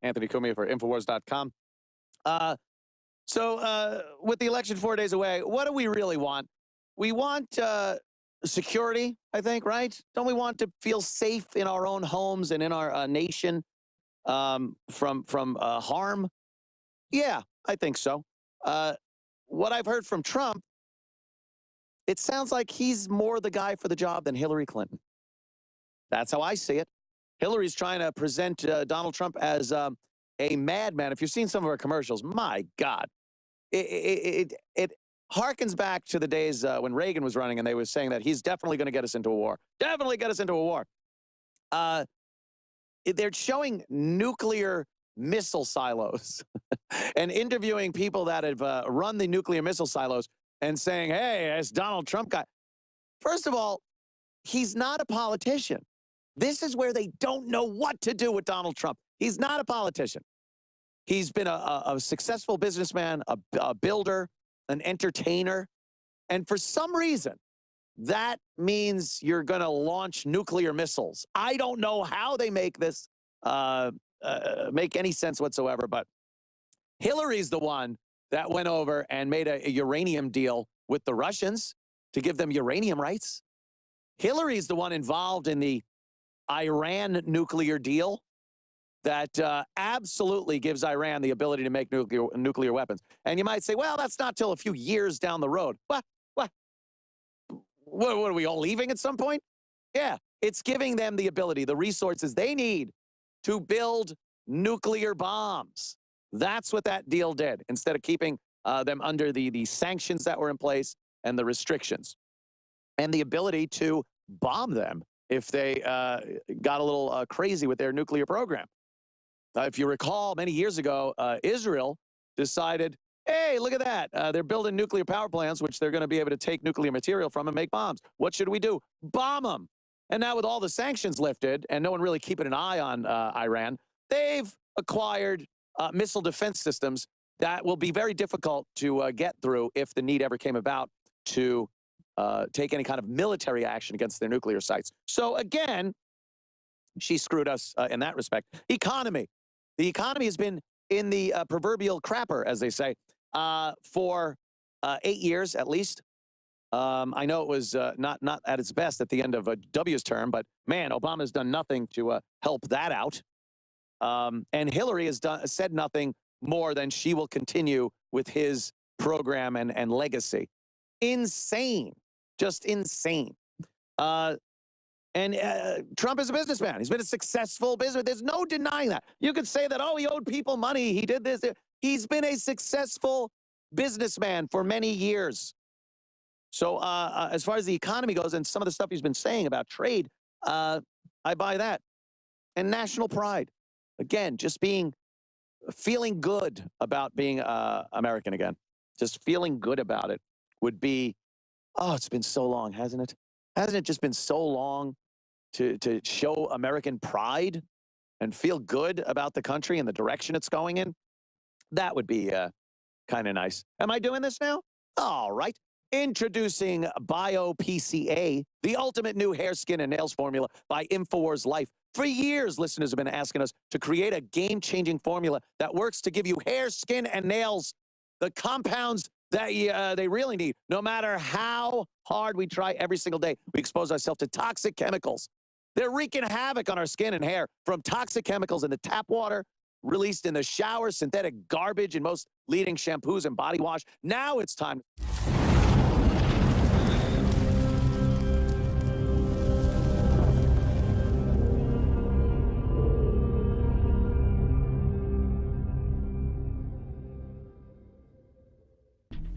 Anthony Cumia for Infowars.com. So with the election 4 days away, what do we really want? We want security, I think, right? Don't we want to feel safe in our own homes and in our nation from harm? Yeah, I think so. What I've heard from Trump, it sounds like he's more the guy for the job than Hillary Clinton. That's how I see it. Hillary's trying to present Donald Trump as a madman. If you've seen some of her commercials, my God, it harkens back to the days when Reagan was running and they were saying that he's definitely going to get us into a war. Definitely get us into a war. They're showing nuclear missile silos and interviewing people that have run the nuclear missile silos and saying, hey, it's Donald Trump guy. First of all, he's not a politician. This is where they don't know what to do with Donald Trump. He's not a politician. He's been a successful businessman, a builder, an entertainer. And for some reason, that means you're going to launch nuclear missiles. I don't know how they make this make any sense whatsoever, but Hillary's the one that went over and made a uranium deal with the Russians to give them uranium rights. Hillary's the one involved in the Iran nuclear deal that absolutely gives Iran the ability to make nuclear weapons. And you might say, well, that's not till a few years down the road. What are we all leaving at some point? Yeah, it's giving them the ability, the resources they need to build nuclear bombs. That's what that deal did, instead of keeping them under the sanctions that were in place and the restrictions. And the ability to bomb them if they got a little crazy with their nuclear program. If you recall, many years ago, Israel decided, hey, look at that. They're building nuclear power plants, which they're going to be able to take nuclear material from and make bombs. What should we do? Bomb them. And now with all the sanctions lifted and no one really keeping an eye on Iran, they've acquired missile defense systems that will be very difficult to get through if the need ever came about to take any kind of military action against their nuclear sites. So again, she screwed us in that respect. Economy. The economy has been in the proverbial crapper, as they say, for 8 years at least. I know it was not at its best at the end of W's term, but man, Obama's done nothing to help that out. And Hillary has said nothing more than she will continue with his program and legacy. Insane. Just insane. And Trump is a businessman. He's been a successful businessman. There's no denying that. You could say that, oh, he owed people money. He did this. He's been a successful businessman for many years. So as far as the economy goes and some of the stuff he's been saying about trade, I buy that. And national pride. Again, just feeling good about being American again. Just feeling good about it would be, oh, it's been so long, hasn't it? Hasn't it just been so long to show American pride and feel good about the country and the direction it's going in? That would be kind of nice. Am I doing this now? All right. Introducing BioPCA, the ultimate new hair, skin, and nails formula by InfoWars Life. For years, listeners have been asking us to create a game-changing formula that works to give you hair, skin, and nails, the compounds that they really need. No matter how hard we try every single day, we expose ourselves to toxic chemicals. They're wreaking havoc on our skin and hair, from toxic chemicals in the tap water, released in the shower, synthetic garbage in most leading shampoos and body wash. Now it's time.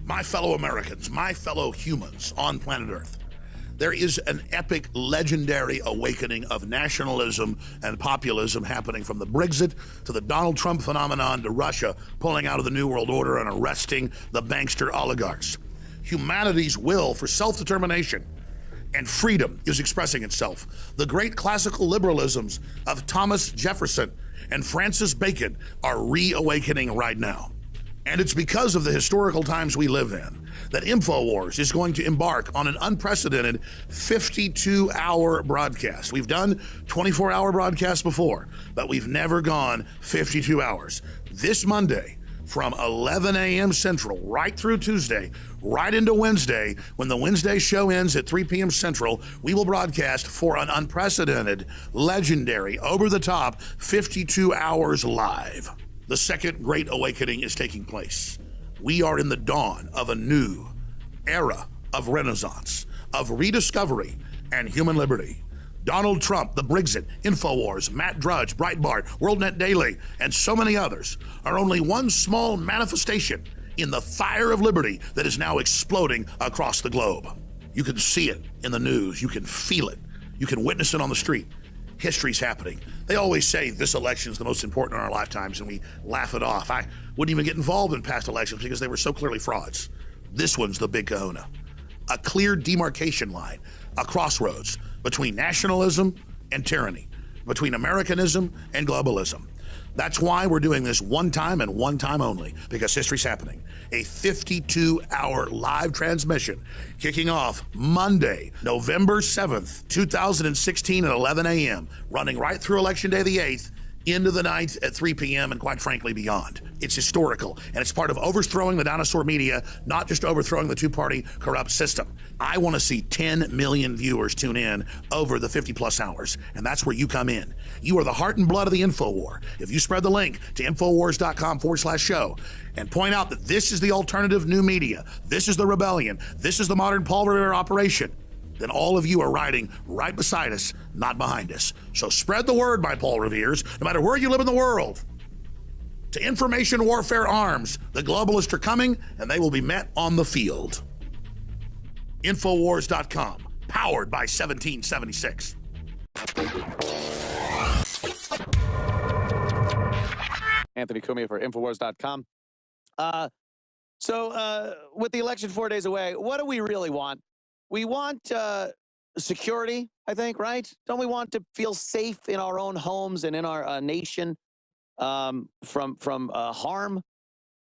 My fellow Americans, my fellow humans on planet Earth, there is an epic, legendary awakening of nationalism and populism happening from the Brexit to the Donald Trump phenomenon to Russia pulling out of the New World Order and arresting the bankster oligarchs. Humanity's will for self-determination and freedom is expressing itself. The great classical liberalisms of Thomas Jefferson and Francis Bacon are reawakening right now. And it's because of the historical times we live in that InfoWars is going to embark on an unprecedented 52-hour broadcast. We've done 24-hour broadcasts before, but we've never gone 52 hours. This Monday, from 11 a.m. Central, right through Tuesday, right into Wednesday, when the Wednesday show ends at 3 p.m. Central, we will broadcast for an unprecedented, legendary, over-the-top 52 hours live. The second Great Awakening is taking place. We are in the dawn of a new era of renaissance, of rediscovery and human liberty. Donald Trump, the Brexit, InfoWars, Matt Drudge, Breitbart, WorldNet Daily, and so many others are only one small manifestation in the fire of liberty that is now exploding across the globe. You can see it in the news. You can feel it. You can witness it on the street. History's happening. They always say this election is the most important in our lifetimes, and we laugh it off. I wouldn't even get involved in past elections because they were so clearly frauds. This one's the big kahuna. A clear demarcation line, a crossroads between nationalism and tyranny, between Americanism and globalism. That's why we're doing this one time and one time only, because history's happening. A 52-hour live transmission kicking off Monday, November 7th, 2016 at 11 a.m., running right through Election Day the 8th, into the 9th at 3 p.m. and quite frankly beyond. It's historical, and it's part of overthrowing the dinosaur media, not just overthrowing the two-party corrupt system. I want to see 10 million viewers tune in over the 50-plus hours, and that's where you come in. You are the heart and blood of the InfoWar. If you spread the link to Infowars.com/show and point out that this is the alternative new media, this is the rebellion, this is the modern Paul Revere operation, then all of you are riding right beside us, not behind us. So spread the word, my Paul Reveres, no matter where you live in the world. To information warfare arms, the globalists are coming, and they will be met on the field. Infowars.com, powered by 1776. Anthony Cumia for Infowars.com. So with the election 4 days away, what do we really want? We want security, I think, right? Don't we want to feel safe in our own homes and in our nation from harm?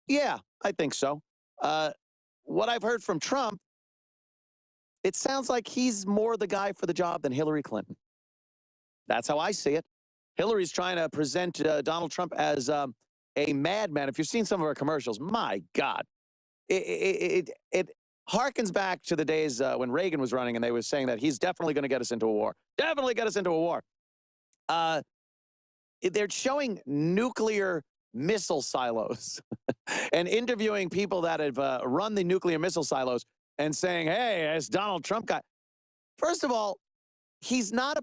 Yeah, I think so. What I've heard from Trump, it sounds like he's more the guy for the job than Hillary Clinton. That's how I see it. Hillary's trying to present Donald Trump as a madman. If you've seen some of her commercials, my God, it harkens back to the days when Reagan was running and they were saying that he's definitely going to get us into a war. Definitely get us into a war. They're showing nuclear missile silos and interviewing people that have run the nuclear missile silos and saying, hey, it's Donald Trump guy. First of all, he's not a